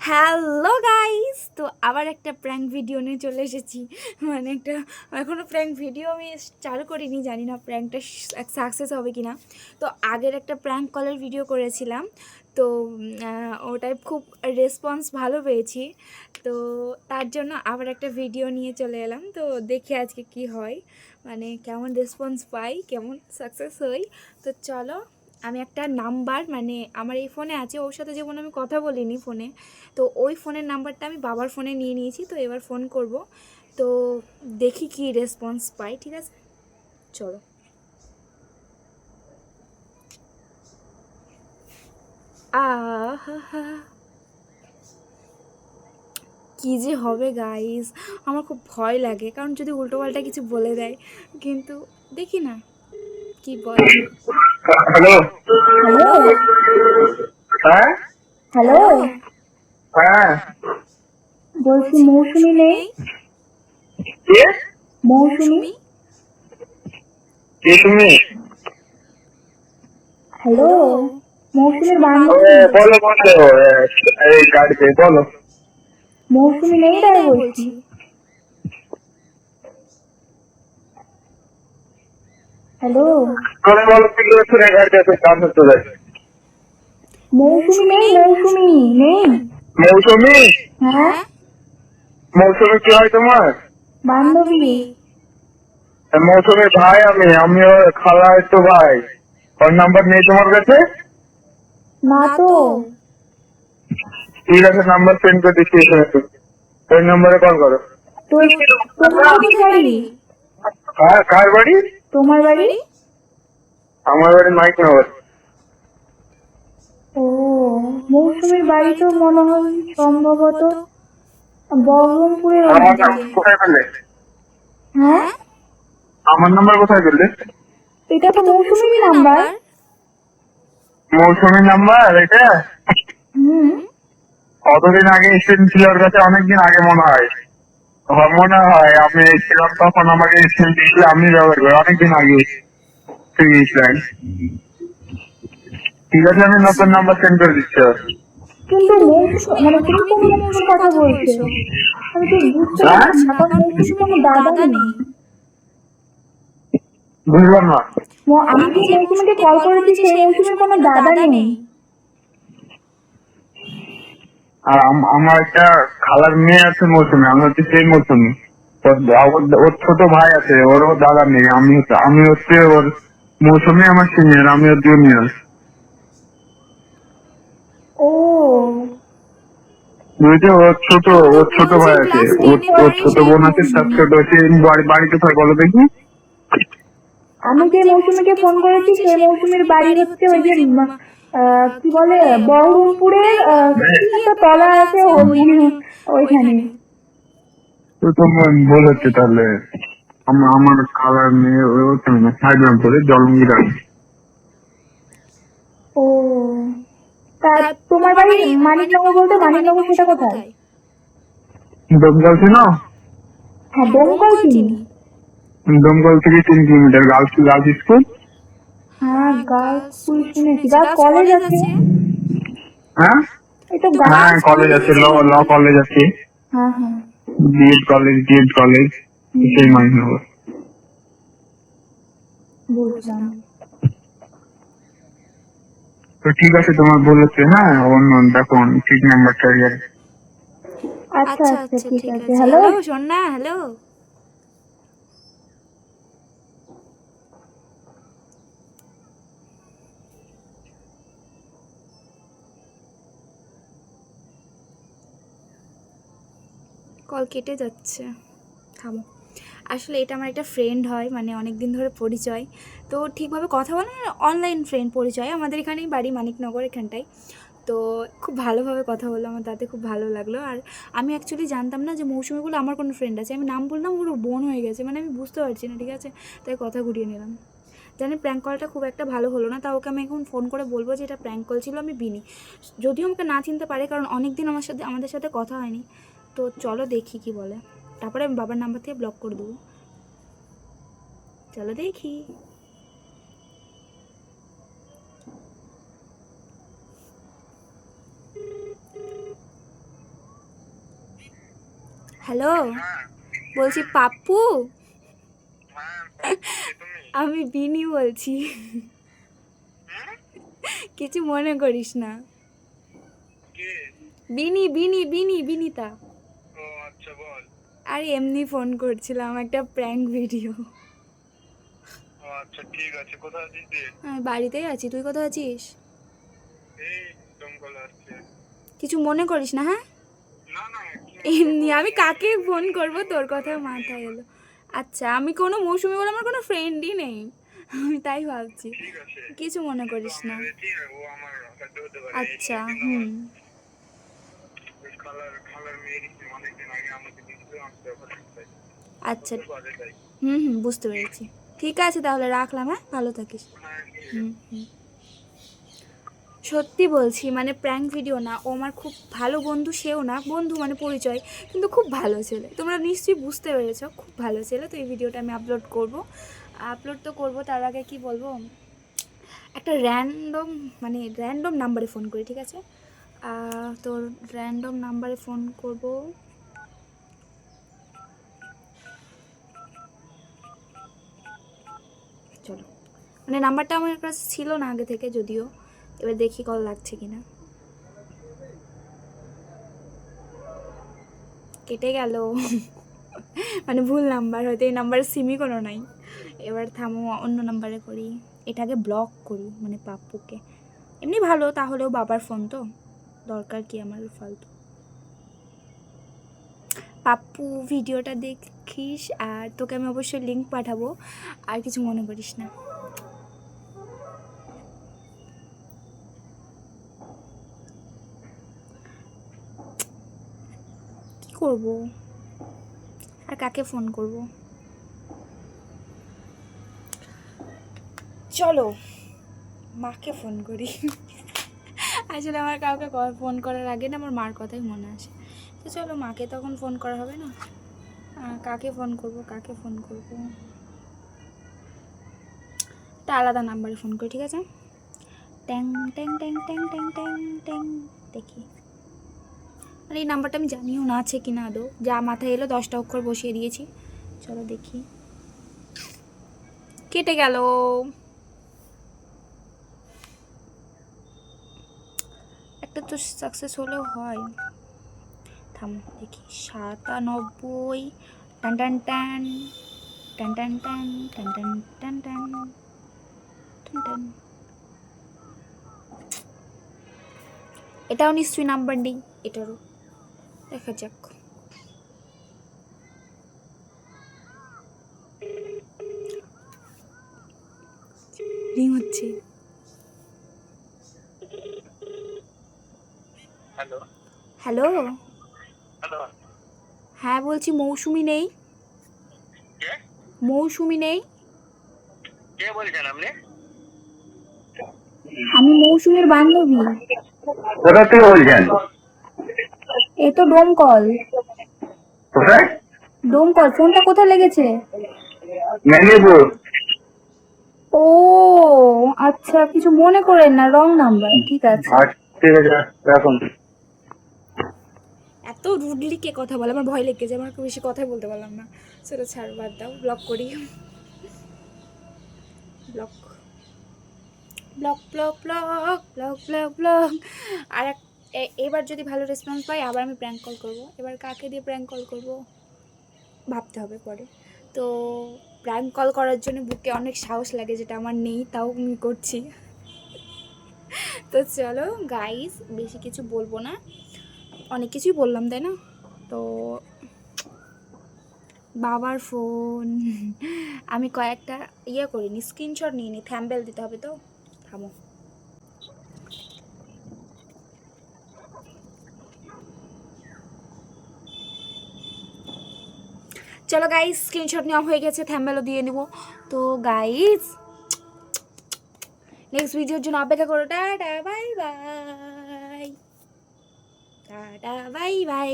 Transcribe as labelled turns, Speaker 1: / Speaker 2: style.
Speaker 1: Hello guys, তো আবার একটা প্র্যাঙ্ক ভিডিও নিয়ে চলে এসেছি। এখনও প্র্যাঙ্ক ভিডিও আমি চালু করিনি, জানি না প্র্যাঙ্কটা সাকসেস হবে কি না। তো আগের একটা প্র্যাঙ্ক কলের ভিডিও করেছিলাম, তো ওটাই খুব রেসপন্স ভালো পেয়েছি। তো তার জন্য আবার একটা ভিডিও নিয়ে চলে এলাম। তো দেখি আজকে কি হয়, কেমন রেসপন্স পাই, কেমন সাকসেস হই। তো চলো, আমি একটা নাম্বার আমার এই ফোনে আছে, ওর সাথে যেমন আমি কথা বলিনি ফোনে, তো ওই ফোনের নাম্বারটা আমি বাবার ফোনে নিয়ে নিয়েছি। তো এবার ফোন করব, তো দেখি কি রেসপন্স পাই। ঠিক আছে, চলো। আহা, কী যে হবে গাইস, আমার খুব ভয় লাগে, কারণ যদি উল্টোপাল্টা কিছু বলে দেয়। কিন্তু দেখি না কি বলে।
Speaker 2: হ্যালো।
Speaker 1: হ্যালো।
Speaker 2: হ্যাঁ।
Speaker 1: হ্যালো।
Speaker 2: হ্যাঁ।
Speaker 1: বলছি মৌসুমি
Speaker 2: মৌসুমি
Speaker 1: নেই?
Speaker 2: নেই? কে?
Speaker 1: মৌসুমি।
Speaker 2: কে তুমি?
Speaker 1: হ্যালো, মৌসুমির
Speaker 2: মৌসুমির
Speaker 1: বান্ধবী।
Speaker 2: বলো বলো। এই গাড়িতে বলো।
Speaker 1: মৌসুমি
Speaker 2: মৌসুমি
Speaker 1: নেই
Speaker 2: নেই
Speaker 1: তাই
Speaker 2: তাই
Speaker 1: বলছি।
Speaker 2: বলছি।
Speaker 1: হ্যালো,
Speaker 2: করে বলো কি করে শুনে গাড়িতে এসে কাজ হতে যায়।
Speaker 1: মৌসুমি
Speaker 2: মৌসুমি
Speaker 1: নেই,
Speaker 2: নেই?
Speaker 1: মৌসুমি নেই।
Speaker 2: মৌসুমি?
Speaker 1: হ্যাঁ,
Speaker 2: মৌসুমি কি হয় তোমার?
Speaker 1: বান্ধবী।
Speaker 2: বান্ধবী। মৌসুমির ভাই আমি ওর খালা একটু ভাই। ওর নাম্বার নেই তোমার কাছে?
Speaker 1: না
Speaker 2: না
Speaker 1: তো।
Speaker 2: তো। ঠিক আছে, নাম্বার সেন্ড করে দিচ্ছি এসে। ওই নাম্বারে কল করো।
Speaker 1: তো তোমার কোথায় বাড়ি?
Speaker 2: কার বাড়ি?
Speaker 1: তোমার
Speaker 2: তোমার
Speaker 1: বাড়ি?
Speaker 2: বাড়ি? আমার বাড়ি মাইকনগর।
Speaker 1: ও, মৌসুমির বাড়ি তো মনে হয় সম্ভবত বহরমপুরের
Speaker 2: আমার নাম
Speaker 1: ওইদিকে।
Speaker 2: কোথায় পেলে?
Speaker 1: হ্যাঁ,
Speaker 2: আমার নাম্বার কোথায় পেলে?
Speaker 1: এটা তো
Speaker 2: এটা তো
Speaker 1: মৌসুমিরই
Speaker 2: মৌসুমির
Speaker 1: নাম্বার।
Speaker 2: নাম্বার। মৌসুমির নাম্বার এটা?
Speaker 1: হুম।
Speaker 2: কতদিন আগে স্টেশন ছিল ওর কাছে, অনেকদিন আগে মনে হয়। মনে হয় আমি ছিলাম তখন, আমাকে স্টেশন দিয়েছিল, আমি ব্যবহার করি অনেকদিন আগে তুই গিয়েছিলেন। ঠিক আছে, আমি নতুন নাম্বার সেন্ড করে দিচ্ছি।
Speaker 1: কিন্তু মৌসুমি তুমি কোন মৌসুমির কথা বলছো? আমি ঠিক বুঝতে
Speaker 2: হ্যাঁ,
Speaker 1: পারছি না, কারণ মৌসুমির কোনো দাদা নেই।
Speaker 2: বুঝলাম না।
Speaker 1: আমি
Speaker 2: আমি
Speaker 1: যে
Speaker 2: যে
Speaker 1: মৌসুমিকে
Speaker 2: মৌসুমিকে
Speaker 1: কল
Speaker 2: কল
Speaker 1: করেছি
Speaker 2: করেছি
Speaker 1: সেই
Speaker 2: সেই
Speaker 1: মৌসুমির
Speaker 2: মৌসুমির
Speaker 1: কোনো
Speaker 2: কোনো
Speaker 1: দাদা
Speaker 2: দাদা
Speaker 1: নেই।
Speaker 2: নেই। আর আমার একটা খালার মেয়ে আছে মৌসুমি, আমি হচ্ছে সেই মৌসুমি। ওর ছোট ভাই আছে, ওরও দাদা নেই। আমি হচ্ছে ওর মৌসুমি আমার সিনিয়র, আমি ওর জুনিয়র।
Speaker 1: ও,
Speaker 2: বুঝেছো? ওর ছোট ভাই
Speaker 1: বলছি
Speaker 2: আছে,
Speaker 1: ক্লাস
Speaker 2: ওর
Speaker 1: 10-এ
Speaker 2: ওর
Speaker 1: পড়ে
Speaker 2: ছোট
Speaker 1: সেই
Speaker 2: বোন আছে, তার
Speaker 1: মৌসুমি।
Speaker 2: ছোট আছে। বাড়ি কোথায় বলো দেখি?
Speaker 1: আমি যে মৌসুমিকে ফোন করেছি সেই মৌসুমির বাড়ি হচ্ছে ওই যে কি বলে বহরমপুরের কি একটা তলা আছে ওইখানে।
Speaker 2: তো তোমার ভুল হচ্ছে তাহলে। আমার খালার মেয়ে ওখানে সাইডরামপুরে জলঙ্গিরা।
Speaker 1: ও, তা তোমার বাড়ি মানিকনগর বলতে মানিকনগর সেটা কোথায়?
Speaker 2: দমকল ছিল।
Speaker 1: হ্যাঁ, দমকল চিনি।
Speaker 2: দমকল থেকে 3 কিলোমিটার, গার্লস স্কুল।
Speaker 1: হ্যাঁ, গার্লস স্কুল শুনেছি, গার্লস কলেজ আছে।
Speaker 2: হ্যাঁ,
Speaker 1: এই তো
Speaker 2: হ্যাঁ কলেজ আছে, ল ল কলেজ আছে,
Speaker 1: হ্যাঁ হ্যাঁ,
Speaker 2: ডিএড কলেজ সেই মাইনগর।
Speaker 1: বুঝলাম।
Speaker 2: তো ঠিক আছে, তোমার ভুল হচ্ছে। হ্যাঁ, অন্য দেখো ঠিক নাম্বারটা ইয়ার।
Speaker 1: আচ্ছা
Speaker 2: আচ্ছা
Speaker 1: আচ্ছা,
Speaker 2: আচ্ছা,
Speaker 1: ঠিক
Speaker 2: ঠিক
Speaker 1: আছে।
Speaker 2: আছে।
Speaker 1: হ্যালো।
Speaker 2: হ্যালো সোনা, হ্যালো।
Speaker 1: কল কেটে যাচ্ছে, থামো। আসলে এটা আমার একটা ফ্রেন্ড হয়, অনেক দিন ধরে পরিচয়। তো ঠিকভাবে কথা বলে না, অনলাইন ফ্রেন্ড পরিচয়, আমাদের এখানেই বাড়ি মানিকনগর এখানটায়। তো খুব ভালোভাবে কথা বললো, আমার তাতে খুব ভালো লাগলো। আর আমি অ্যাকচুয়ালি জানতাম না যে মৌসুমিগুলো আমার কোনো ফ্রেন্ড আছে, আমি নাম বললাম ওর বোন হয়ে গেছে, আমি বুঝতে পারছি না। ঠিক আছে, তাই কথা ঘুরিয়ে নিলাম। জানি প্র্যাঙ্ক কলটা খুব একটা ভালো হলো না, তা ওকে আমি এখন ফোন করে বলবো যে এটা প্র্যাঙ্ক কল ছিল, আমি বিনি। যদিও আমাকে না চিনতে পারে, কারণ অনেক দিন আমাদের সাথে কথা হয়নি। তো চলো দেখি কি বলে, তারপরে আমি বাবার নাম্বার থেকে ব্লক করে দেবো। চলো দেখি। হ্যালো,
Speaker 2: হ্যাঁ
Speaker 1: বলছি পাপ্পু,
Speaker 2: হ্যাঁ তুমি
Speaker 1: আমি বিনি বলছি। কিছু মনে করিস না।
Speaker 2: কে?
Speaker 1: বিনি বিনি বিনি বিনিতা।
Speaker 2: ও আচ্ছা বল।
Speaker 1: আরে এমনি ফোন করছিলাম, একটা প্র্যাঙ্ক ভিডিও।
Speaker 2: ও আচ্ছা ঠিক আছে, কোথায় আছিস তুই?
Speaker 1: আমি বাড়িতেই আছি, তুই কোথায় আছিস?
Speaker 2: এই দমকল আসছে।
Speaker 1: কিছু মনে করিস না, হ্যাঁ?
Speaker 2: না না
Speaker 1: এমনি আমি কাকে ফোন করব, তোর কথা মাথায় এলো। আচ্ছা, আমি কোনো মৌসুমি বলে আমার কোনো ফ্রেন্ডই নেই, আমি তাই ভাবছি।
Speaker 2: ঠিক আছে,
Speaker 1: কিছু মনে করিস না।
Speaker 2: ও আমার হয়তো হতে পারে।
Speaker 1: আচ্ছা, হুম,
Speaker 2: খালার মেয়ে অনেকদিন আগে আমাকে দিয়েছিল, আমি ব্যবহার করতে
Speaker 1: আচ্ছা,
Speaker 2: বাজে তাই।
Speaker 1: হুম হুম, বুঝতে পেরেছি। ঠিক আছে তাহলে রাখলাম, হ্যাঁ, ভালো থাকিস।
Speaker 2: হ্যাঁ
Speaker 1: হুম হুম। সত্যি বলছি, মানে প্র্যাঙ্ক ভিডিও না, ও আমার খুব ভালো বন্ধু, সেও না বন্ধু মানে পরিচয়, কিন্তু খুব ভালো ছেলে, তোমরা নিশ্চয়ই বুঝতে পেরেছো, খুব ভালো ছেলে। তো এই ভিডিওটা আমি আপলোড তো করবো, তার আগে কি বলবো, একটা র্যান্ডম নাম্বারে ফোন করি, ঠিক আছে? তোর র্যান্ডম নাম্বারে ফোন করব। চলো, মানে নাম্বারটা আমার কাছে ছিল না আগে থেকে যদিও, এবার দেখি কল লাগছে কিনা। কেটে গেল। মানে ভুল নাম্বার, হয়তো এই নাম্বারে সিমই কোনো নাই। এবার থামো, অন্য নাম্বারে করি। এটাকে ব্লক করি, মানে পাপ্পুকে। এমনি ভালো, তাহলেও বাবার ফোন তো, দরকার কি আমার ফালতু। পাপ্পু, ভিডিওটা দেখিস, আর তোকে আমি অবশ্যই লিঙ্ক পাঠাবো, আর কিছু মনে করিস না। কি করব, আর কাকে ফোন করব? চলো মাকে ফোন করি। আসলে আমার কাউকে ফোন করার আগে না আমার মার কথাই মনে আসে। তো চলো, মাকে তখন ফোন করা হবে না। কাকে ফোন করব, কাকে ফোন করব? একটা আলাদা নাম্বারে ফোন করি, ঠিক আছে? ট্যাং ট্যাং ট্যাং ট্যাং ট্যাং ট্যাং ট্যাং, দেখি। আর এই নাম্বারটা আমি জানিও না আছে কি না আদৌ, যা মাথায় এলো 10টা অক্ষর বসিয়ে দিয়েছি। চলো দেখি। কেটে গেল। একটা তো সাকসেস হলেও হয়। থামো দেখি, 97, টান টান টান টান টান টান টান টান টান টান টান টান। এটাও নিশ্চয়ই নাম্বার নেই, এটারও দেখা যাক। রিং হচ্ছে।
Speaker 2: হ্যালো
Speaker 1: হ্যালো,
Speaker 2: হ্যালো
Speaker 1: হ্যাঁ বলছি, মৌসুমি নেই?
Speaker 2: কে?
Speaker 1: মৌসুমি নেই?
Speaker 2: কে বলছেন আপনি?
Speaker 1: আমি মৌসুমীর বান্ধবী।
Speaker 2: কোথা থেকে বলছেন?
Speaker 1: এই তো ডোমকল।
Speaker 2: কোথায়?
Speaker 1: ডোমকল, ফোনটা কোথায় লেগেছে?
Speaker 2: মেদিনীপুর।
Speaker 1: ও আচ্ছা, কিছু মনে করেন না, রং নাম্বার, ঠিক আছে।
Speaker 2: ঠিক আছে, রাখুন।
Speaker 1: এত রুডলি কে কথা বলে, আমার ভয় লেগে যায়, আমার খুব বেশি কথাই বলতে পারলাম না। সেটা ছাড়, বাদ দাও, ব্লক করি। Block block block block block block block. আর এবার যদি ভালো রেসপন্স পাই আবার আমি প্র্যাঙ্ক কল করব। এবার কাকে দিয়ে প্র্যাঙ্ক কল করব ভাবতে হবে পরে। তো প্র্যাঙ্ক কল করার জন্য বুকে অনেক সাহস লাগে, যেটা আমার নেই, তাও আমি করছি। তো চলো গাইস, বেশি কিছু বলবো না, অনেক কিছুই বললাম তাই না? তো বাবার ফোন, আমি কয়েকটা করিনি, স্ক্রিনশট নিয়ে নি, থ্যাম্বেল দিতে হবে তো। থামো, চলো গাইস, স্ক্রিনশট নেওয়া হয়ে গেছে, থ্যাম্বেলও দিয়ে নিব। তো গাইস, নেক্সট ভিডিওর জন্য অপেক্ষা করো। Tata bye bye, tata bye bye.